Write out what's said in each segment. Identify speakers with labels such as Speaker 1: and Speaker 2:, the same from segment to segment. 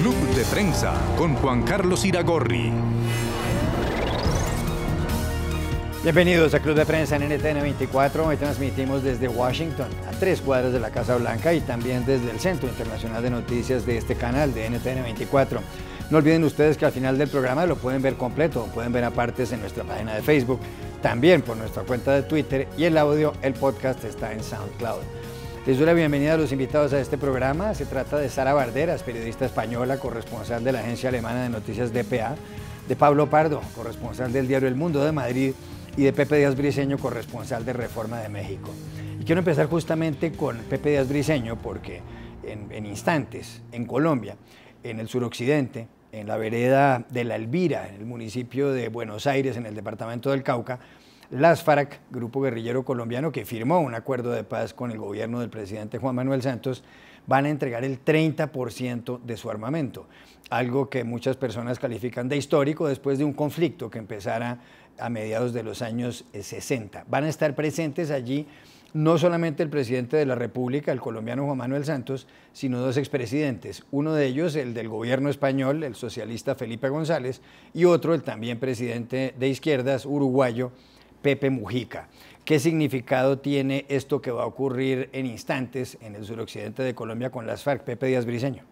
Speaker 1: Club de Prensa con Juan Carlos Iragorri.
Speaker 2: Bienvenidos a Club de Prensa en NTN 24. Hoy transmitimos desde Washington, a 3 cuadras de la Casa Blanca, y también desde el Centro Internacional de Noticias de este canal de NTN 24. No olviden ustedes que al final del programa lo pueden ver completo, pueden ver a partes en nuestra página de Facebook, también por nuestra cuenta de Twitter, y el audio, el podcast está en SoundCloud. Les doy la bienvenida a los invitados a este programa. Se trata de Sara Barderas, periodista española, corresponsal de la agencia alemana de noticias dpa, de Pablo Pardo, corresponsal del diario El Mundo de Madrid, y de Pepe Díaz Briceño, corresponsal de Reforma de México. Y quiero empezar justamente con Pepe Díaz Briceño porque en instantes, en Colombia, en el suroccidente, en la vereda de La Elvira, en el municipio de Buenos Aires, en el departamento del Cauca, las FARC, grupo guerrillero colombiano que firmó un acuerdo de paz con el gobierno del presidente Juan Manuel Santos, van a entregar el 30% de su armamento, algo que muchas personas califican de histórico después de un conflicto que empezara a mediados de los años 60. Van a estar presentes allí no solamente el presidente de la República, el colombiano Juan Manuel Santos, sino 2 expresidentes. Uno de ellos, el del gobierno español, el socialista Felipe González, y otro, el también presidente de izquierdas, uruguayo, Pepe Mujica. ¿Qué significado tiene esto que va a ocurrir en instantes en el suroccidente de Colombia con las FARC? Pepe Díaz Briceño.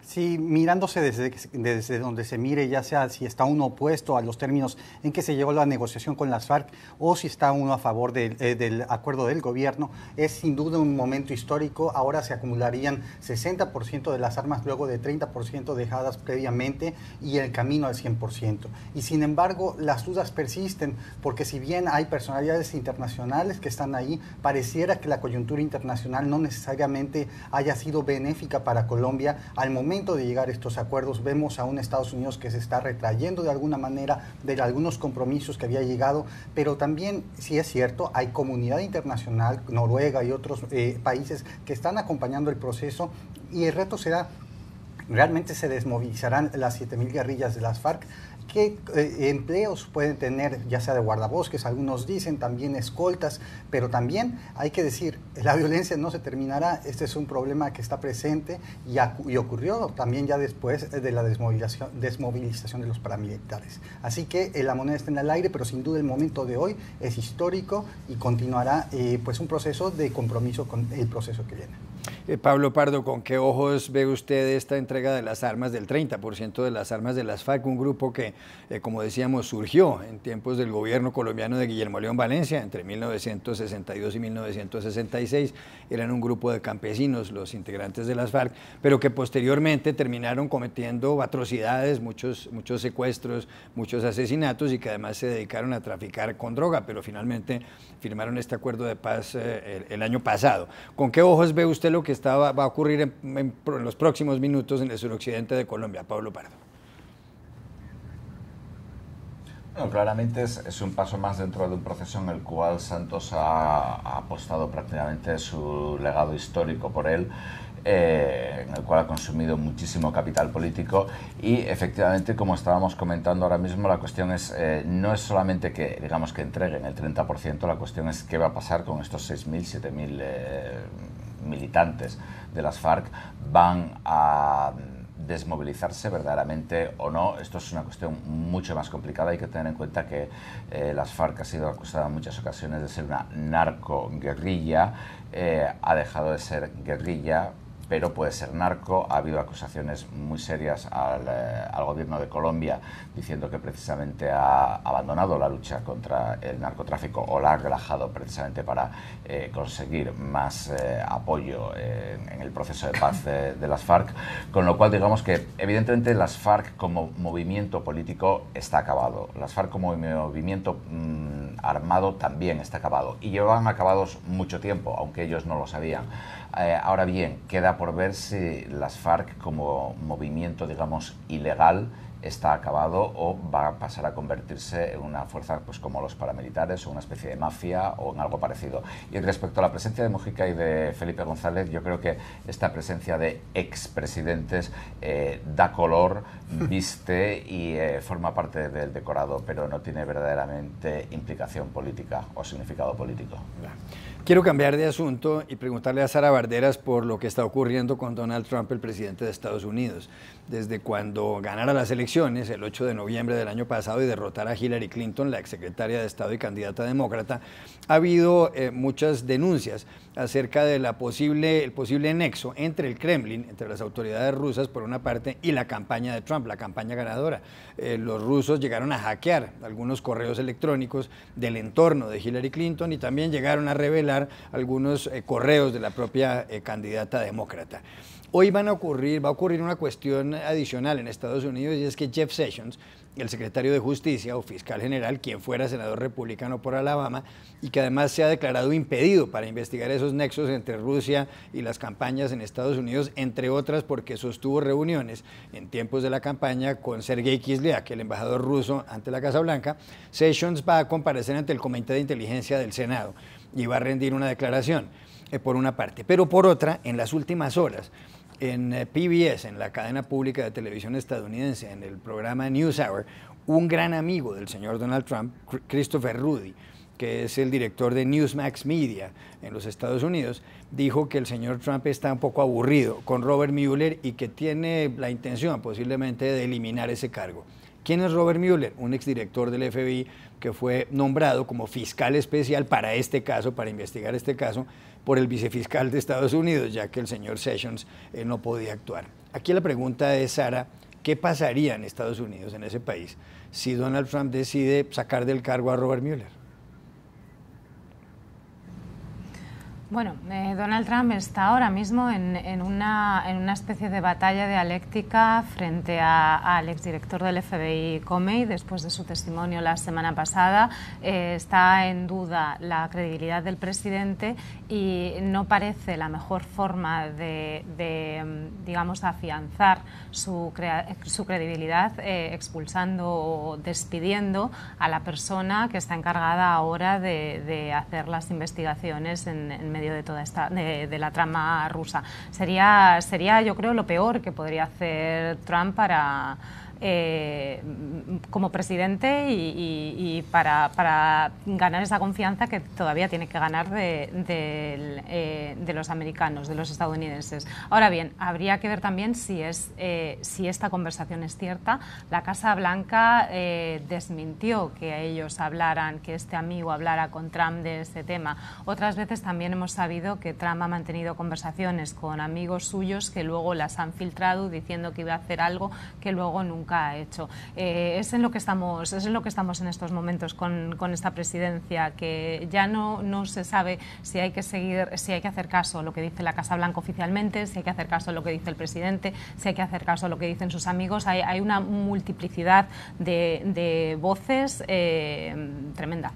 Speaker 3: Sí, mirándose desde donde se mire, ya sea si está uno opuesto a los términos en que se llevó la negociación con las FARC o si está uno a favor del acuerdo del gobierno, es sin duda un momento histórico. Ahora se acumularían 60% de las armas luego de 30% dejadas previamente y el camino al 100%. Y sin embargo, las dudas persisten porque si bien hay personalidades internacionales que están ahí, pareciera que la coyuntura internacional no necesariamente haya sido benéfica para Colombia. Al momento de llegar a estos acuerdos, vemos a un Estados Unidos que se está retrayendo de alguna manera de algunos compromisos que había llegado, pero también, si es cierto, hay comunidad internacional, Noruega y otros países que están acompañando el proceso, y el reto será, ¿realmente se desmovilizarán las 7.000 guerrillas de las FARC? ¿Qué empleos pueden tener, ya sea de guardabosques, algunos dicen, también escoltas? Pero también hay que decir, la violencia no se terminará. Este es un problema que está presente y ocurrió también ya después de la desmovilización de los paramilitares. Así que la moneda está en el aire, pero sin duda el momento de hoy es histórico y continuará pues un proceso de compromiso con el proceso que viene.
Speaker 2: Pablo Pardo, ¿con qué ojos ve usted esta entrega de las armas, del 30% de las armas de las FARC? Un grupo que, como decíamos, surgió en tiempos del gobierno colombiano de Guillermo León Valencia, entre 1962 y 1966. Eran un grupo de campesinos, los integrantes de las FARC, pero que posteriormente terminaron cometiendo atrocidades, muchos secuestros, muchos asesinatos, y que además se dedicaron a traficar con droga, pero finalmente firmaron este acuerdo de paz el año pasado. ¿Con qué ojos ve usted lo que va a ocurrir en los próximos minutos en el suroccidente de Colombia? Pablo Pardo.
Speaker 4: Bueno, claramente es un paso más dentro de un proceso en el cual Santos ha apostado prácticamente su legado histórico por él, en el cual ha consumido muchísimo capital político, y efectivamente, como estábamos comentando ahora mismo, la cuestión es no es solamente que, digamos, que entreguen el 30%, la cuestión es qué va a pasar con estos 6.000, 7.000 militantes de las FARC. ¿Van a desmovilizarse verdaderamente o no? Esto es una cuestión mucho más complicada. Hay que tener en cuenta que las FARC ha sido acusada en muchas ocasiones de ser una narco-guerrilla, ha dejado de ser guerrilla, pero puede ser narco. Ha habido acusaciones muy serias al gobierno de Colombia diciendo que precisamente ha abandonado la lucha contra el narcotráfico o la ha relajado precisamente para conseguir más apoyo en el proceso de paz de las FARC, con lo cual digamos que evidentemente las FARC como movimiento político está acabado, las FARC como movimiento armado también está acabado, y llevan acabados mucho tiempo, aunque ellos no lo sabían. Ahora bien, queda por ver si las FARC como movimiento, digamos, ilegal está acabado o va a pasar a convertirse en una fuerza pues como los paramilitares o una especie de mafia o en algo parecido. Y respecto a la presencia de Mujica y de Felipe González, yo creo que esta presencia de expresidentes da color, viste y forma parte del decorado, pero no tiene verdaderamente implicación política o significado político.
Speaker 2: Quiero cambiar de asunto y preguntarle a Sara Barderas por lo que está ocurriendo con Donald Trump, el presidente de Estados Unidos. Desde cuando ganara las elecciones, el 8 de noviembre del año pasado, y derrotara a Hillary Clinton, la exsecretaria de Estado y candidata demócrata, ha habido muchas denuncias acerca de el posible nexo entre el Kremlin, entre las autoridades rusas por una parte, y la campaña de Trump, la campaña ganadora. Los rusos llegaron a hackear algunos correos electrónicos del entorno de Hillary Clinton y también llegaron a revelar algunos correos de la propia candidata demócrata. Hoy va a ocurrir una cuestión adicional en Estados Unidos, y es que Jeff Sessions, el secretario de Justicia o fiscal general, quien fuera senador republicano por Alabama y que además se ha declarado impedido para investigar esos nexos entre Rusia y las campañas en Estados Unidos, entre otras porque sostuvo reuniones en tiempos de la campaña con Sergei Kislyak, el embajador ruso ante la Casa Blanca. Sessions va a comparecer ante el Comité de Inteligencia del Senado y va a rendir una declaración, por una parte. Pero por otra, en las últimas horas, en PBS, en la cadena pública de televisión estadounidense, en el programa NewsHour, un gran amigo del señor Donald Trump, Christopher Rudy, que es el director de Newsmax Media en los Estados Unidos, dijo que el señor Trump está un poco aburrido con Robert Mueller y que tiene la intención posiblemente de eliminar ese cargo. ¿Quién es Robert Mueller? Un exdirector del FBI que fue nombrado como fiscal especial para este caso, para investigar este caso, por el vicefiscal de Estados Unidos, ya que el señor Sessions no podía actuar. Aquí la pregunta es, Sara, ¿qué pasaría en Estados Unidos, en ese país, si Donald Trump decide sacar del cargo a Robert Mueller?
Speaker 5: Bueno, Donald Trump está ahora mismo en una especie de batalla dialéctica frente al exdirector del FBI, Comey, después de su testimonio la semana pasada. Está en duda la credibilidad del presidente y no parece la mejor forma digamos, afianzar su credibilidad expulsando o despidiendo a la persona que está encargada ahora de hacer las investigaciones en medio de toda de la trama rusa. Sería, yo creo, lo peor que podría hacer Trump como presidente y para ganar esa confianza que todavía tiene que ganar de los americanos, de los estadounidenses. Ahora bien, habría que ver también si esta conversación es cierta. La Casa Blanca desmintió que ellos hablaran, que este amigo hablara con Trump de este tema. Otras veces también hemos sabido que Trump ha mantenido conversaciones con amigos suyos que luego las han filtrado diciendo que iba a hacer algo que luego nunca ha hecho. Es en lo que estamos en estos momentos con esta presidencia, que ya no se sabe si hay que hacer caso a lo que dice la Casa Blanca oficialmente, si hay que hacer caso a lo que dice el presidente, si hay que hacer caso a lo que dicen sus amigos. Hay una multiplicidad de voces tremenda.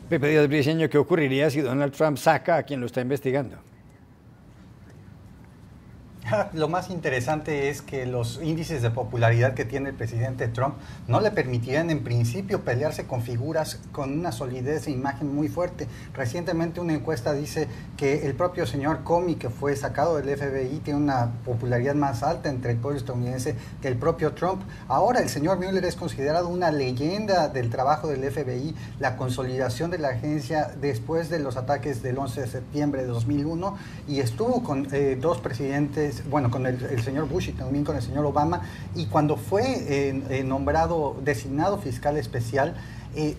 Speaker 2: Pepe Díaz Briceño, ¿qué ocurriría si Donald Trump saca a quien lo está investigando?
Speaker 3: Lo más interesante es que los índices de popularidad que tiene el presidente Trump no le permitirían en principio pelearse con figuras con una solidez e imagen muy fuerte. Recientemente una encuesta dice que el propio señor Comey, que fue sacado del FBI, tiene una popularidad más alta entre el pueblo estadounidense que el propio Trump. Ahora el señor Mueller es considerado una leyenda del trabajo del FBI, la consolidación de la agencia después de los ataques del 11 de septiembre de 2001, y estuvo con dos presidentes, bueno, con el señor Bush y también con el señor Obama, y cuando fue designado fiscal especial,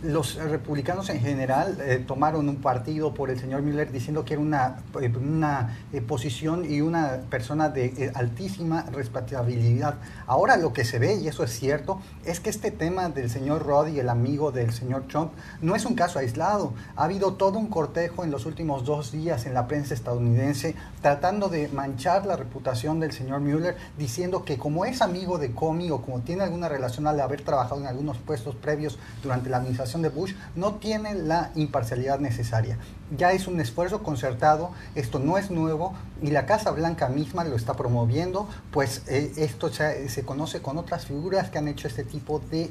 Speaker 3: los republicanos en general tomaron un partido por el señor Mueller, diciendo que era una posición y una persona de altísima respetabilidad. Ahora lo que se ve, y eso es cierto, es que este tema del señor Rudy, el amigo del señor Trump, no es un caso aislado. Ha habido todo un cortejo en los últimos 2 días en la prensa estadounidense tratando de manchar la reputación del señor Mueller, diciendo que como es amigo de Comey o como tiene alguna relación al haber trabajado en algunos puestos previos durante la administración de Bush no tiene la imparcialidad necesaria. Ya es un esfuerzo concertado, esto no es nuevo y la Casa Blanca misma lo está promoviendo, pues esto se conoce con otras figuras que han hecho este tipo de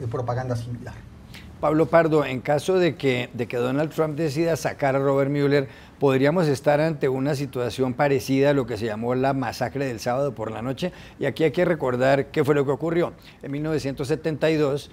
Speaker 3: propaganda similar.
Speaker 2: Pablo Pardo, en caso de que Donald Trump decida sacar a Robert Mueller, ¿podríamos estar ante una situación parecida a lo que se llamó la masacre del sábado por la noche? Y aquí hay que recordar qué fue lo que ocurrió. En 1972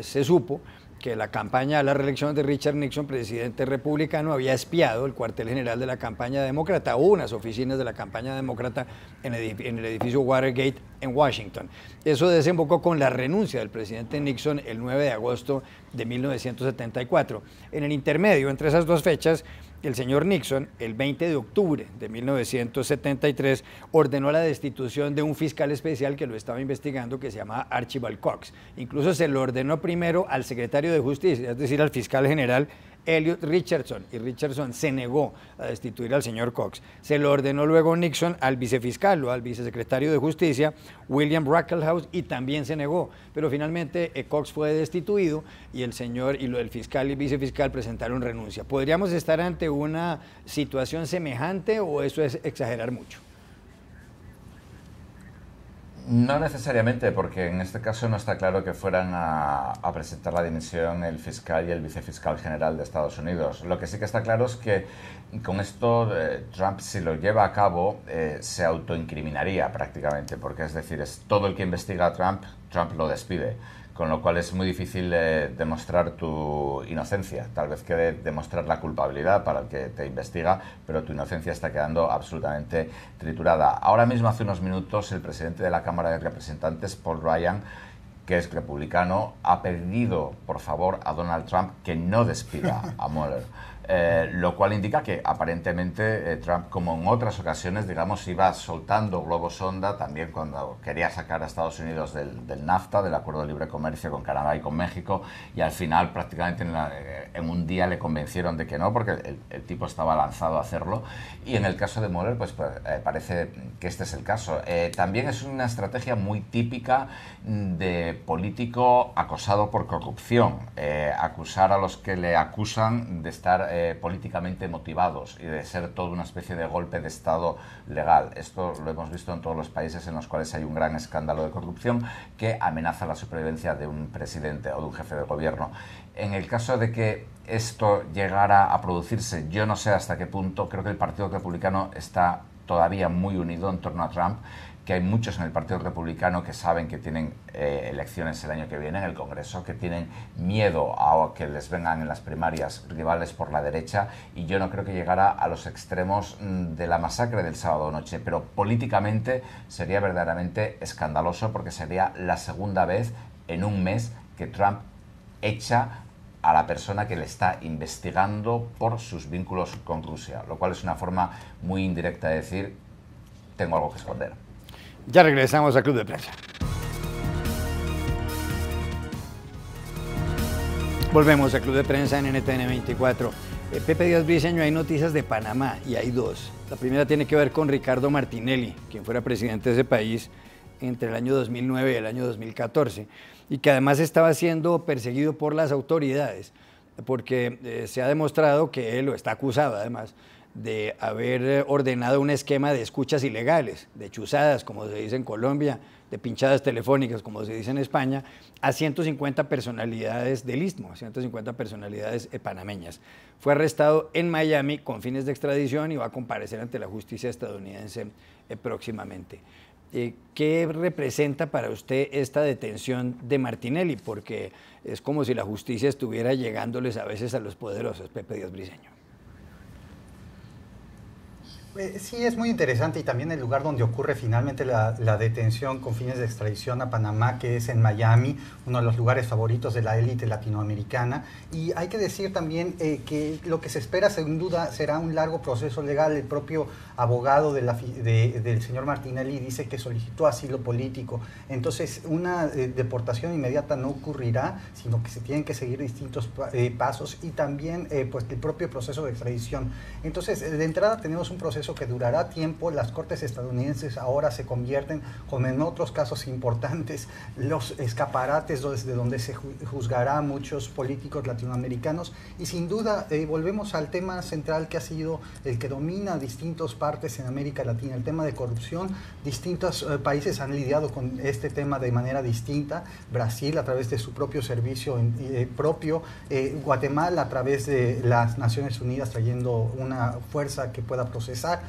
Speaker 2: se supo que la campaña a la reelección de Richard Nixon, presidente republicano, había espiado el cuartel general de la campaña demócrata o unas oficinas de la campaña demócrata en el edificio Watergate en Washington. Eso desembocó con la renuncia del presidente Nixon el 9 de agosto de 1974. En el intermedio, entre esas dos fechas, el señor Nixon, el 20 de octubre de 1973, ordenó la destitución de un fiscal especial que lo estaba investigando, que se llamaba Archibald Cox. Incluso se lo ordenó primero al secretario de Justicia, es decir, al fiscal general Elliot Richardson, y Richardson se negó a destituir al señor Cox. Se lo ordenó luego Nixon al vicefiscal o al vicesecretario de Justicia, William Ruckelshaus, y también se negó. Pero finalmente Cox fue destituido y el fiscal y vicefiscal presentaron renuncia. ¿Podríamos estar ante una situación semejante o eso es exagerar mucho?
Speaker 4: No necesariamente, porque en este caso no está claro que fueran a presentar la dimisión el fiscal y el vicefiscal general de Estados Unidos. Lo que sí que está claro es que con esto Trump, si lo lleva a cabo, se autoincriminaría prácticamente, porque es decir, es todo el que investiga a Trump lo despide. Con lo cual es muy difícil demostrar tu inocencia. Tal vez quede demostrar la culpabilidad para el que te investiga, pero tu inocencia está quedando absolutamente triturada. Ahora mismo, hace unos minutos, el presidente de la Cámara de Representantes, Paul Ryan, que es republicano, ha pedido, por favor, a Donald Trump que no despida a Mueller. Lo cual indica que aparentemente Trump, como en otras ocasiones, digamos, iba soltando globos sonda, también cuando quería sacar a Estados Unidos del NAFTA, del Acuerdo de Libre Comercio con Canadá y con México, y al final prácticamente en un día le convencieron de que no, porque el tipo estaba lanzado a hacerlo, y en el caso de Mueller, pues parece que este es el caso. También es una estrategia muy típica de político acosado por corrupción, acusar a los que le acusan de estar políticamente motivados y de ser toda una especie de golpe de Estado legal. Esto lo hemos visto en todos los países en los cuales hay un gran escándalo de corrupción que amenaza la supervivencia de un presidente o de un jefe de gobierno. En el caso de que esto llegara a producirse, yo no sé hasta qué punto, creo que el Partido Republicano está todavía muy unido en torno a Trump, que hay muchos en el Partido Republicano que saben que tienen elecciones el año que viene en el Congreso, que tienen miedo a que les vengan en las primarias rivales por la derecha, y yo no creo que llegara a los extremos de la masacre del sábado noche, pero políticamente sería verdaderamente escandaloso, porque sería la segunda vez en un mes que Trump echa a la persona que le está investigando por sus vínculos con Rusia, lo cual es una forma muy indirecta de decir: tengo algo que esconder.
Speaker 2: Ya regresamos al Club de Prensa. Volvemos al Club de Prensa en NTN 24. Pepe Díaz Briceño, hay noticias de Panamá y hay dos. La primera tiene que ver con Ricardo Martinelli, quien fuera presidente de ese país entre el año 2009 y el año 2014, y que además estaba siendo perseguido por las autoridades, porque se ha demostrado que él, o está acusado además, de haber ordenado un esquema de escuchas ilegales, de chuzadas, como se dice en Colombia, de pinchadas telefónicas, como se dice en España, a 150 personalidades del Istmo, a 150 personalidades panameñas. Fue arrestado en Miami con fines de extradición y va a comparecer ante la justicia estadounidense próximamente. ¿Qué representa para usted esta detención de Martinelli? Porque es como si la justicia estuviera llegándoles a veces a los poderosos, Pepe Díaz Briceño.
Speaker 3: Sí, es muy interesante, y también el lugar donde ocurre finalmente la detención con fines de extradición a Panamá, que es en Miami, uno de los lugares favoritos de la élite latinoamericana. Y hay que decir también que lo que se espera, sin duda, será un largo proceso legal. El propio abogado del señor Martinelli dice que solicitó asilo político. Entonces, una deportación inmediata no ocurrirá, sino que se tienen que seguir distintos pasos, y también pues el propio proceso de extradición. Entonces, de entrada tenemos un proceso proceso que durará tiempo. Las cortes estadounidenses ahora se convierten, como en otros casos importantes, los escaparates desde donde se juzgará a muchos políticos latinoamericanos. Y sin duda volvemos al tema central que ha sido el que domina distintas partes en América Latina, el tema de corrupción. Distintos países han lidiado con este tema de manera distinta. Brasil a través de su propio servicio propio, Guatemala a través de las Naciones Unidas trayendo una fuerza que pueda procesar.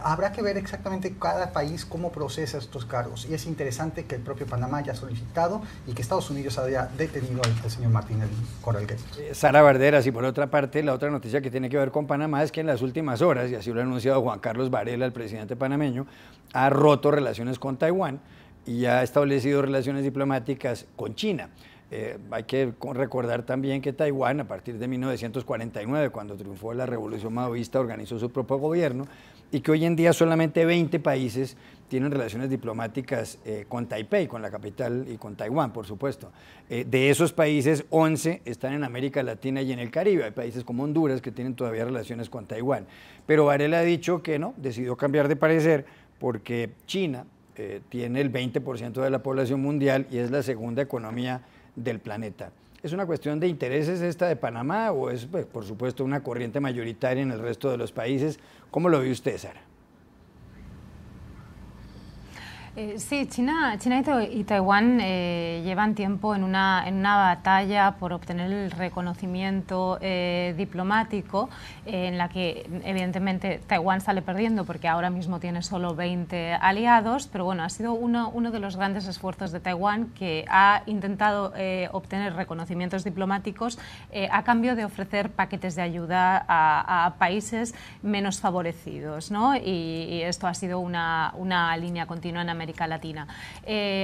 Speaker 3: Habrá que ver exactamente cada país cómo procesa estos cargos, y es interesante que el propio Panamá haya solicitado y que Estados Unidos haya detenido al señor Martín Coral Gates.
Speaker 2: Sara Barderas, y por otra parte, la otra noticia que tiene que ver con Panamá es que en las últimas horas, y así lo ha anunciado Juan Carlos Varela, el presidente panameño, ha roto relaciones con Taiwán y ha establecido relaciones diplomáticas con China. Hay que recordar también que Taiwán, a partir de 1949, cuando triunfó la revolución maoísta, organizó su propio gobierno, y que hoy en día solamente 20 países tienen relaciones diplomáticas con Taipei, con la capital, y con Taiwán, por supuesto. De esos países, 11 están en América Latina y en el Caribe. Hay países como Honduras que tienen todavía relaciones con Taiwán. Pero Varela ha dicho que no, decidió cambiar de parecer porque China tiene el 20% de la población mundial y es la segunda economía del planeta. ¿Es una cuestión de intereses esta de Panamá o es, pues, por supuesto, una corriente mayoritaria en el resto de los países? ¿Cómo lo ve usted, Sara?
Speaker 5: Sí, China y Taiwán llevan tiempo en una batalla por obtener el reconocimiento diplomático, en la que evidentemente Taiwán sale perdiendo porque ahora mismo tiene solo 20 aliados, pero bueno, ha sido uno de los grandes esfuerzos de Taiwán, que ha intentado obtener reconocimientos diplomáticos a cambio de ofrecer paquetes de ayuda a países menos favorecidos, ¿no? Y esto ha sido una línea continua en América Latina.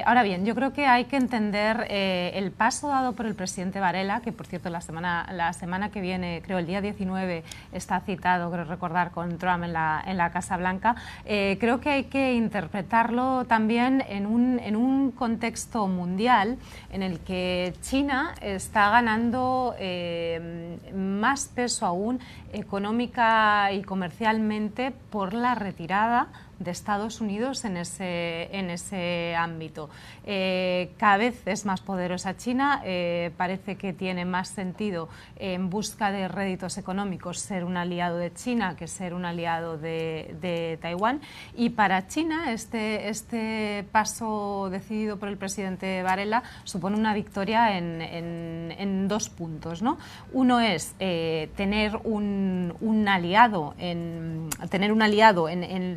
Speaker 5: Ahora bien, yo creo que hay que entender el paso dado por el presidente Varela, que por cierto la semana que viene, creo el día 19, está citado, creo recordar, con Trump en la Casa Blanca. Creo que hay que interpretarlo también en un contexto mundial en el que China está ganando más peso aún económica y comercialmente por la retirada de Estados Unidos en ese ámbito. Cada vez es más poderosa China, parece que tiene más sentido en busca de réditos económicos ser un aliado de China que ser un aliado de Taiwán, y para China este paso decidido por el presidente Varela supone una victoria en dos puntos, ¿no? Uno es tener un aliado en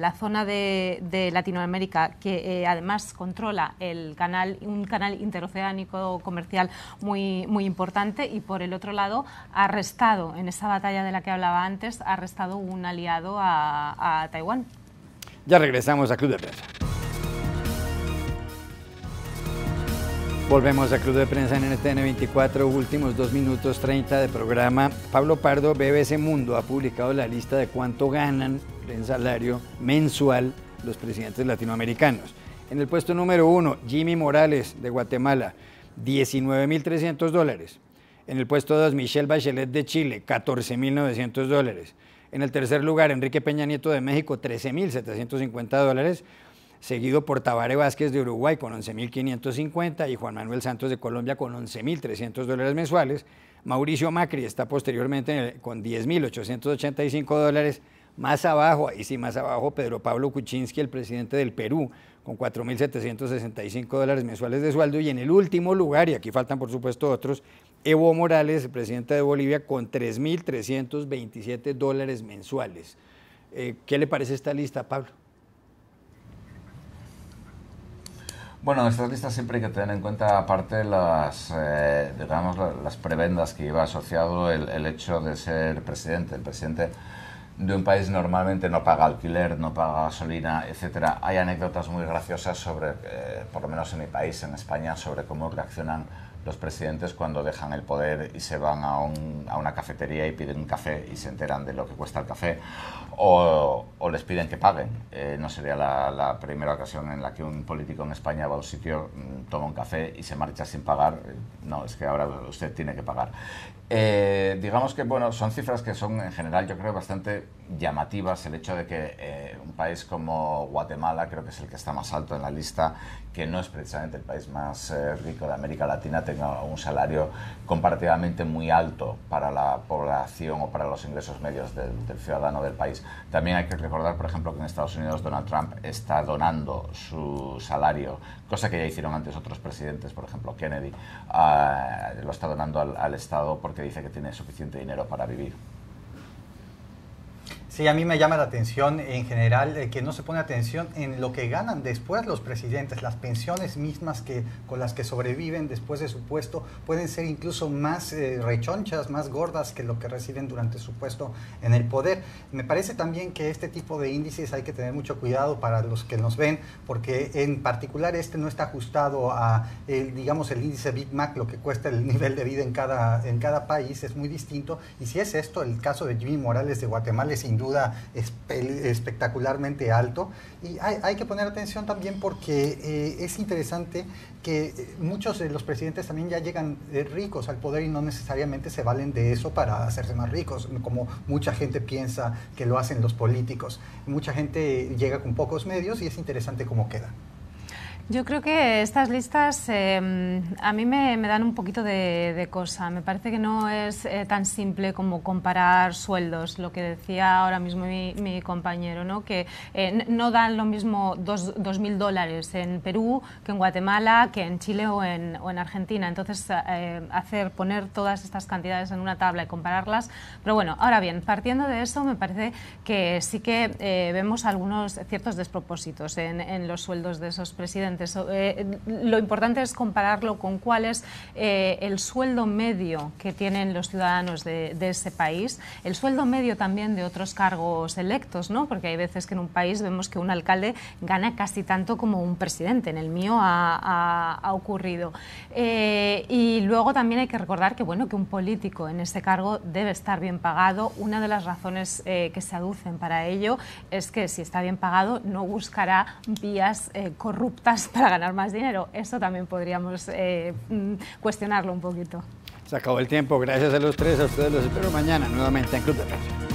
Speaker 5: la zona de Latinoamérica que además controla un canal interoceánico comercial muy importante, y por el otro lado ha restado, en esa batalla de la que hablaba antes, ha restado un aliado a Taiwán.
Speaker 2: Ya regresamos a Club de Prensa. Volvemos a Club de Prensa en NTN 24, últimos 2 minutos 30 de programa. Pablo Pardo, BBC Mundo, ha publicado la lista de cuánto ganan en salario mensual los presidentes latinoamericanos. En el puesto número 1, Jimmy Morales, de Guatemala, $19.300. En el puesto 2, Michelle Bachelet, de Chile, $14.900. En el tercer lugar, Enrique Peña Nieto, de México, $13.750. Seguido por Tabaré Vázquez, de Uruguay, con $11.550, y Juan Manuel Santos, de Colombia, con $11.300 mensuales. Mauricio Macri está posteriormente con $10.885. Más abajo, ahí sí más abajo, Pedro Pablo Kuczynski, el presidente del Perú, con $4.765 mensuales de sueldo. Y en el último lugar, y aquí faltan por supuesto otros, Evo Morales, el presidente de Bolivia, con $3.327 mensuales. ¿Qué le parece esta lista, Pablo?
Speaker 4: Bueno, en estas listas siempre hay que tener en cuenta, aparte, las prebendas que lleva asociado el hecho de ser presidente. El presidente de un país normalmente no paga alquiler, no paga gasolina, etcétera. Hay anécdotas muy graciosas sobre, por lo menos en mi país, en España, sobre cómo reaccionan los presidentes cuando dejan el poder y se van a una cafetería y piden un café y se enteran de lo que cuesta el café, o les piden que paguen. No sería la primera ocasión en la que un político en España va a un sitio, toma un café y se marcha sin pagar. No, es que ahora usted tiene que pagar. Digamos que, bueno, son cifras que son en general, yo creo, bastante llamativas. El hecho de que un país como Guatemala, creo que es el que está más alto en la lista, que no es precisamente el país más rico de América Latina, tenga un salario comparativamente muy alto para la población o para los ingresos medios del ciudadano del país. También hay que recordar, por ejemplo, que en Estados Unidos Donald Trump está donando su salario, cosa que ya hicieron antes otros presidentes, por ejemplo Kennedy, lo está donando al Estado porque dice que tiene suficiente dinero para vivir.
Speaker 3: Sí, a mí me llama la atención en general que no se pone atención en lo que ganan después los presidentes. Las pensiones mismas con las que sobreviven después de su puesto pueden ser incluso más rechonchas, más gordas que lo que reciben durante su puesto en el poder. Me parece también que este tipo de índices hay que tener mucho cuidado para los que nos ven, porque en particular este no está ajustado a, digamos, el índice Big Mac, lo que cuesta el nivel de vida en cada país es muy distinto. Y si es esto, el caso de Jimmy Morales de Guatemala es sin duda espectacularmente alto, y hay que poner atención también porque es interesante que muchos de los presidentes también ya llegan ricos al poder y no necesariamente se valen de eso para hacerse más ricos, como mucha gente piensa que lo hacen los políticos. Mucha gente llega con pocos medios y es interesante cómo queda.
Speaker 5: Yo creo que estas listas a mí me dan un poquito de cosa. Me parece que no es tan simple como comparar sueldos, lo que decía ahora mismo mi compañero, ¿no? Que no dan lo mismo $2.000 en Perú que en Guatemala, que en Chile o en Argentina. Entonces, poner todas estas cantidades en una tabla y compararlas. Pero bueno, ahora bien, partiendo de eso, me parece que sí que vemos algunos ciertos despropósitos en los sueldos de esos presidentes. Lo importante es compararlo con cuál es el sueldo medio que tienen los ciudadanos de ese país, el sueldo medio también de otros cargos electos, ¿no? Porque hay veces que en un país vemos que un alcalde gana casi tanto como un presidente. En el mío ha ocurrido. Y luego también hay que recordar que, bueno, que un político en ese cargo debe estar bien pagado. Una de las razones que se aducen para ello es que si está bien pagado no buscará vías corruptas para ganar más dinero. Eso también podríamos cuestionarlo un poquito.
Speaker 2: Se acabó el tiempo. Gracias a los tres. A ustedes los espero mañana nuevamente en Club de Prensa.